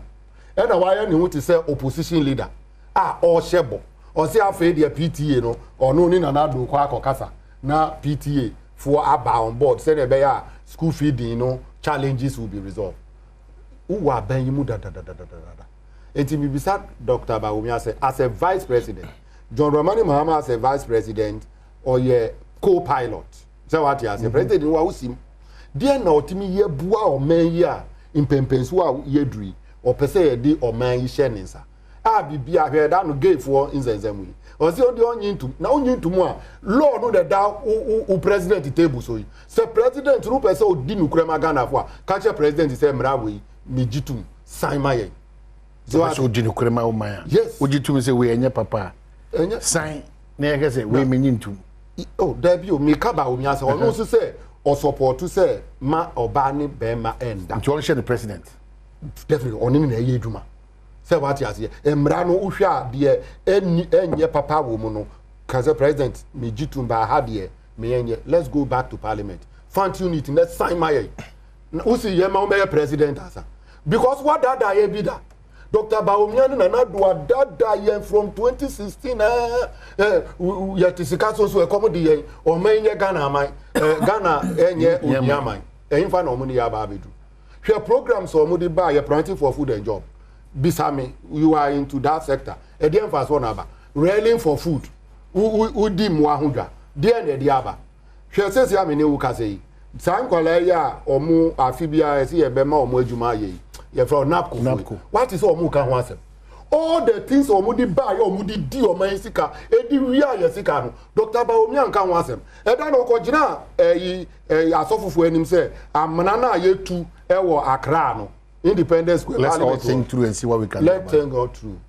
E na why ni hu ti say opposition leader. O shebo. O say afa de PTA no ono ni na na do kwa akokasa na PTA for aba on board say be ya school feeding no challenges will be resolved. Who are ben yimu da. Enti bibisa Dr. Baumia say as a vice president, John Dramani Mahama as a vice president or ye co-pilot. Say what you say president wa usim. Dia na otimi ye bua o man ya impempensu a ye dri or pese ye di o man yi hye nensa. A bibia hwe da no gay for inzenzemu. O se odi onyin to na onyin to mu a law no da u president table so yi. Say president ru pese odi nukrema Ghana for catch president say mrawe mi jitum sign my. So odi nukrema o man. Yes. Ojitum say we enye papa. Enye sign na ye say we menyintum. Oh, there be o me ka ba o mi ase o no so say or support to say ma oba ni be ma enda. Nti on share the president. Definitely oni na ye edwuma. Say what you say emra no uhwa de enye papa wo mu no kaze president me jitum ba ha de me enye. Let's go back to parliament. Fund unit let's sign my usi ye ma o be president asa. Because what that ye be that Dr. Baumia na do that ye from 2016 ye tisika so accommodate ye o man ye Ghana man Ghana enye onyama enfa na omuni ya ba bedu hwe programs o mudi ba ye planting for food and job bisame you are into that sector e dey emphasize on aba railing for food udi mu ahudwa de na de aba hwe sese amene wo ka sei san kwala ya omu afibia ese ye be ma omu adwuma ye ye from napco what is omu ka ho asem all the things omu di buy omu di oman sika edi wia ye sika no Dr. Baomi anka ho asem e da no ko gina asofufu anim say amana na ye tu ewo Accra no Independence Square. Let's all think through and see what we can do. Let's think all through.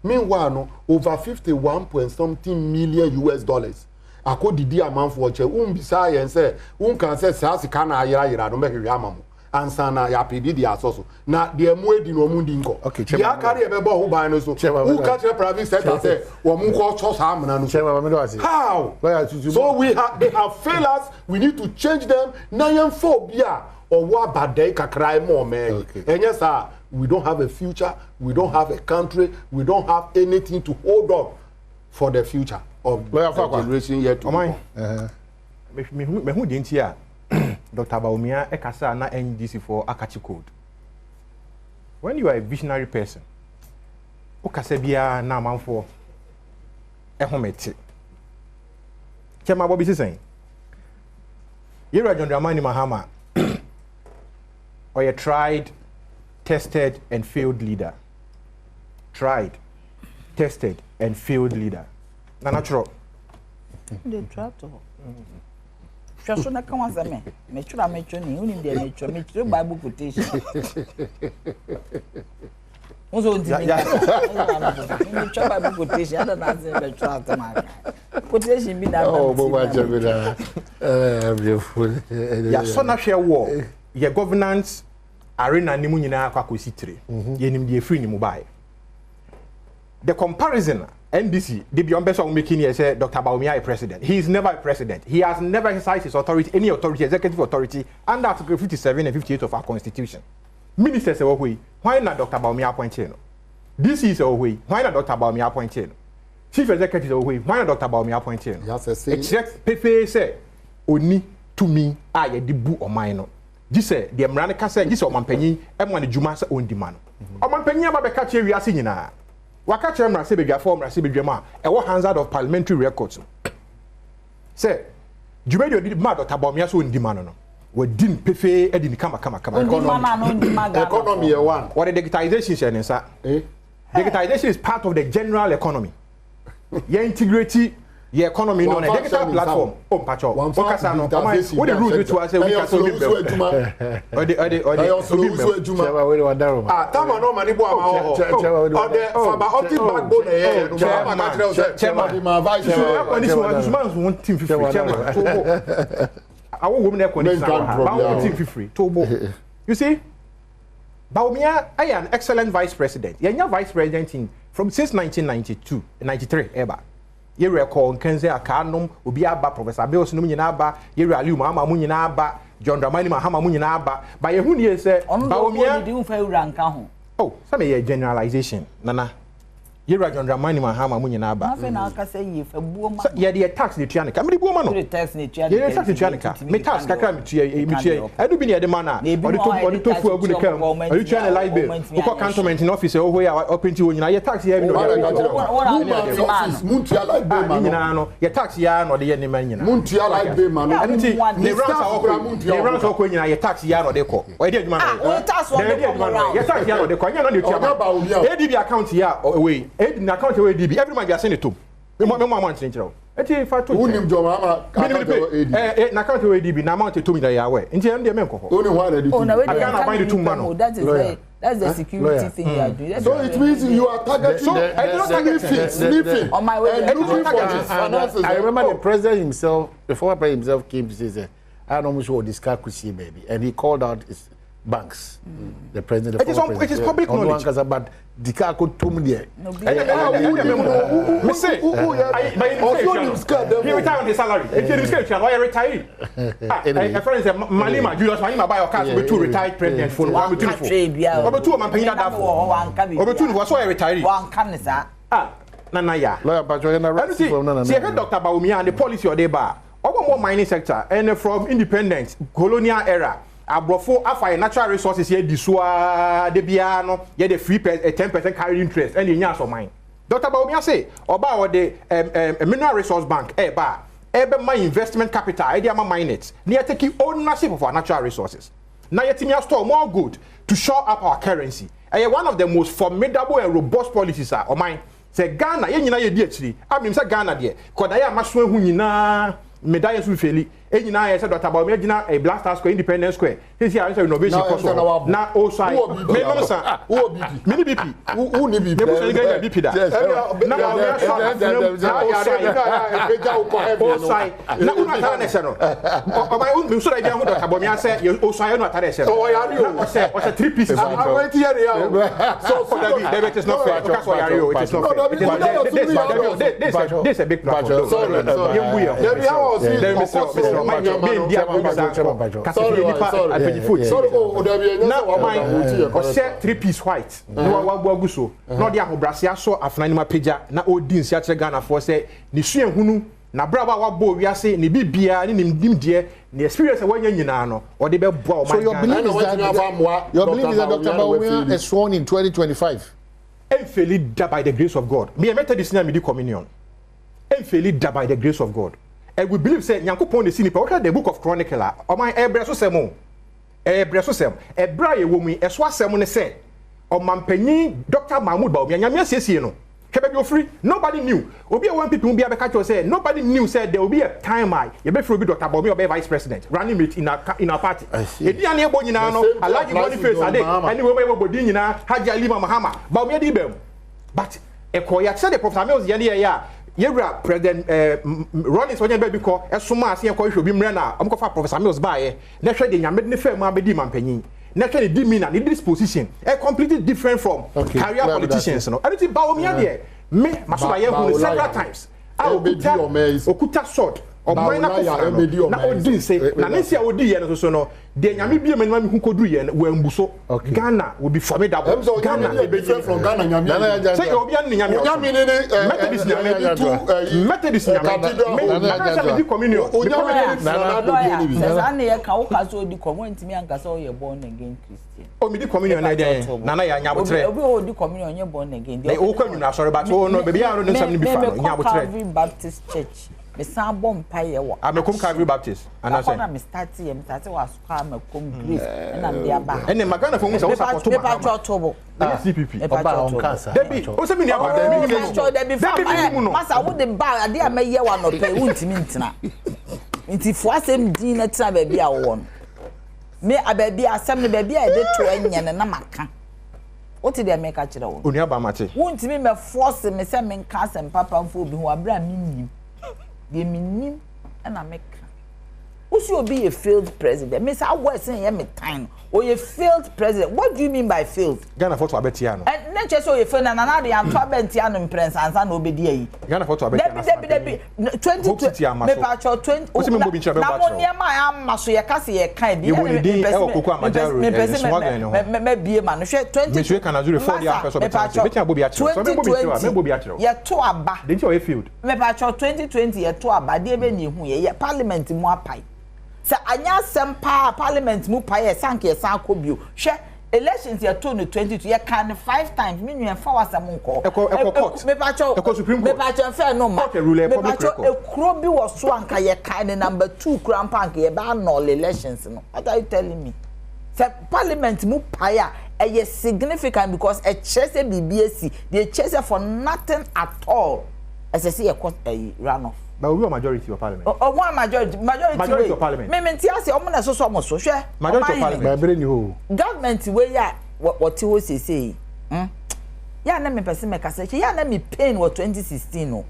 Meanwhile, no, over 51 point something million US dollars. I could the amount for che beside and say, can say Sasi Kana Yara, no make Yamamu. And Sana Yapidi the Asoso. Now, the Mwe di no Mundinko. Okay, the carry a bebo who buy no so. Who catch a private sector say, or Munko Chos Hamana. How? So they have failed us. We need to change them. Nayan phobia. Or what bad day can cry more, man. And yes, sir, we don't have a future, we don't have a country, we don't have anything to hold up for the future of the generation yet to come. Me who didn't hear Dr. Baumia Ekasa na NDC for Akachi Code. When you are a visionary person, Okasebia na man for Ehomete. Chema Bobby saying, you're a John Dramani Mahama. Or a tried, tested, and failed leader. Tried, tested, and failed leader. Na natural. They dropped off. Just na come as a man. Make sure I make you ni. Only they make you Bible quotation. Also, the Bible quotation. I don't know the trap man. Quotation be that. Oh, beautiful. Yeah, so na share war. Your governance arena ni mu nyina akwakosi tire ye nim de free ni mu bae the comparison NDC the beyond best of making here say Dr. Baumia a president. He is never a president. He has never exercised his authority, any authority, executive authority under Article 57 and 58 of our constitution. Ministers say why not Dr. Baumia appointed? This is why not Dr. Baumia appointed? Chief executive why not Dr. Baumia appointed? Except Pepe say oni to me I the bu or mine. This the America said this Omampenyi and one Juma own demand. Omampenyi about catch we are seeing now. What catch him Rasibe form Rasibe Jama and what hands out of parliamentary records. Say, you made your mad Dr. Baumia so in demand. We didn't pay Edin Kama. Economy one. What the digitization is, sir? Digitization is part of the general economy. Your integrity. The economy on a digital platform. Oh, Pacho. What the rule to us? We can so be you see, Baumia, I am an excellent vice president. You're vice president since 1992, 93 ever. You recall Kenze Akanum, Ubiaba, Professor Bills Numinaba, Yeri Mama Muninaba, John Dramani Mahama Muninaba, by a who say, Baumia, do fail rank. Oh, some a generalization, Nana. Yeri John Dramani Mahama Muninaba. Nothing I can say if a woman. Yeah, the tax the Tianica, maybe woman. The tax the Tianica. Me task I come to you. I do be near the manor. Or the two for a good account. Are you trying to lie bill? Who cantonment in office or where I open to you? Your tax here. Muntia like Bayman. Your tax yarn or the enemy man. Muntia like Bayman. They run so when your tax yarn or they call. Why did man? Your tax yarn or the coin on the ADB account here away. Na account we DB every man just send it to me mama change now eti fa to unim jo mama na account we DB na amount to me that ya we nti am dey men kokko only one ready to na buy the two man that's the security thing you are doing. So it means you are targeting sleeping on my way. I remember the president himself, the former president himself came to say I don't know sure this car could see baby and he called out his banks. The president it is public knowledge but the car could to me there. He retired on his salary. If you retire, a friend said, Malima, Julius Malima buy a car with two retired presidents for one with over 2 man paying that for over 2 was so a retiree. One can Nanaya. Lawyer Patrick, see, Dr. Baumia and the policy of the bar. Over more mining sector and from independence, colonial era. Abrofo afa natural resources here disua de biano ye the free 10% carry interest and in yaso mine Dr. Baumia say about the mineral resource bank my investment capital idea mine it near taking ownership of our natural resources. Now yet me store more good to shore up our currency. One of the most formidable and robust policies are mine. Say Ghana, ye DHD. I mean say Ghana there. Cause I am maswe hu nyina medallions will fail. Nyina say Dr. Baumia gina a Blaster Square Independence Square. This year renovation cost. Na o sai. Me no say who BP. Mini BP. Who ni BP. Nebu say Ghana BP da. Na Baumia o sai. Na una ta na se no. O mai me so da dia hu Dr. Baumia say o sai no ta na se. O yari o. O say 3 pieces. I wait here ya. So for that it is not fair. Because o yari o it is not fair. This a big problem. Sorry. There we are. There now my 3-piece white. No one so. No dia hobrasia so afnanima pagya na odin sia kire Ghana for say ni suen hunu na braba wa bo wiase ni bibia ni nim die ni experience wanya nyina no o de be boa o man. So your belief is that Dr. Baumia is sworn in 2025. Enfeli by the grace of God. Me Methodist na me di communion. Enfeli by the grace of God. And we believe say Nyankopon the sinipa what the book of Chronicle o man ebreso semo ebra ye wo mu eso asem ne say o man panyin Dr. Mahmoud Baumia nyame asiesie no kebe be free nobody knew obi a one people be abeka cho say nobody knew said there will be a time you be free be Dr. Baumia be vice president running mate in our party edia na ebo nyina no alaji Boniface ade anyway we bodi nyina Haji Ali Mahama Baumia di bem but ekoya say the Prophet Samuel ye ya Yewra President Rollins onye be biko esoma ase enko hwe bi mre na amkofa Professor Mills baaye na hwe de nyame ne fam abedi mampanyin na hwe de dimina ne disposition completely different from career politicians no anything Baumia there me masoba ye hu several times okuta sword o minor na odin say na nsi a odi ye no so no de nyame bia manima me hu koduru ye wa mbuso Ghana will be formidable Ghana be different from Ghana nyame say obi an nyame Methodist nyame Methodist nyame me communion na na ye ka wo ka so di community me anka so ye born again Christian o mi di communion na dey na ya nya botre obi o di communion ye born again dey o kwa nyuna sorry but no baby ya no nsam ni bi fa nya botre Baptist Church me san bom paye wo amekom Calvary Baptist and I say na me start was kwa amekom Grace na me dia ba ene magana fo mu so support me pa chotobo CPP oba on cancer debi o se mi ni aba debi masa wo de ba ade a meye wa no pe wuntimi ntina nti fo asem din na tira ba bia wo no me ababi asem ne ba bia e de to enye ne na maka what did they make a kire wo oni aba mate wuntimi me force me se me nka asem papa mfo obi hu abra minnim de minim na make who's you be a failed president me say what say me time or you failed president what do you mean by failed Ghana for to abetiano and na che so you fail na na de am to abetiano imprense ansa na obedi ayi Ghana for to abetiano debi 20 me pa cho 20 na mo niam am maso ye kase ye kan bi me bie ma no hwe 20 me hwe kana zure 4 dia person betia bobi a so me bobi a ye to aba de nti o failed me pa cho 2020 ye to aba de be ni hu ye parliament mu apai sa anya sempa parliament mu paye sanke sankobio hwe elections ye to no 22 ye kan 5 times me nwen fa wasam nko me pa cho me pa cho fair no ma me pa cho ekro bi wo so anka ye kan number 2 krampa anka ye ba no elections no what are you telling me sa parliament mu paye e significant because a chese BBC they chase for nothing at all as I see a runoff. But we are majority of parliament. Oh, one majority of parliament. Me menti ase o mo na so so hwe. Majority of parliament. Bring you. Government we ya what you say. Ya na me person me kase ya na me pain was 2016 no.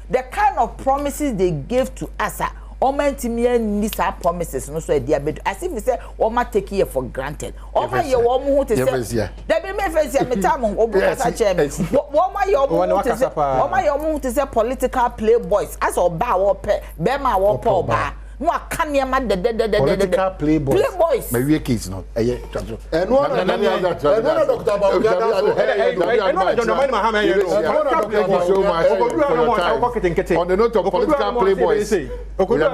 The kind of promises they gave to us Omentimi ni sa promises no so e dia bedu as if we say o ma take here for granted o ma ye wo mu hu te say da be me face me time obu kasa che me wo ma ye o mu te say o ma ye o mu te say political playboys as oba wo pe be ma wo pe oba no aka ne ma de political playboys me we case no eye twajo no Dr. Baumia on the note of political playboys we are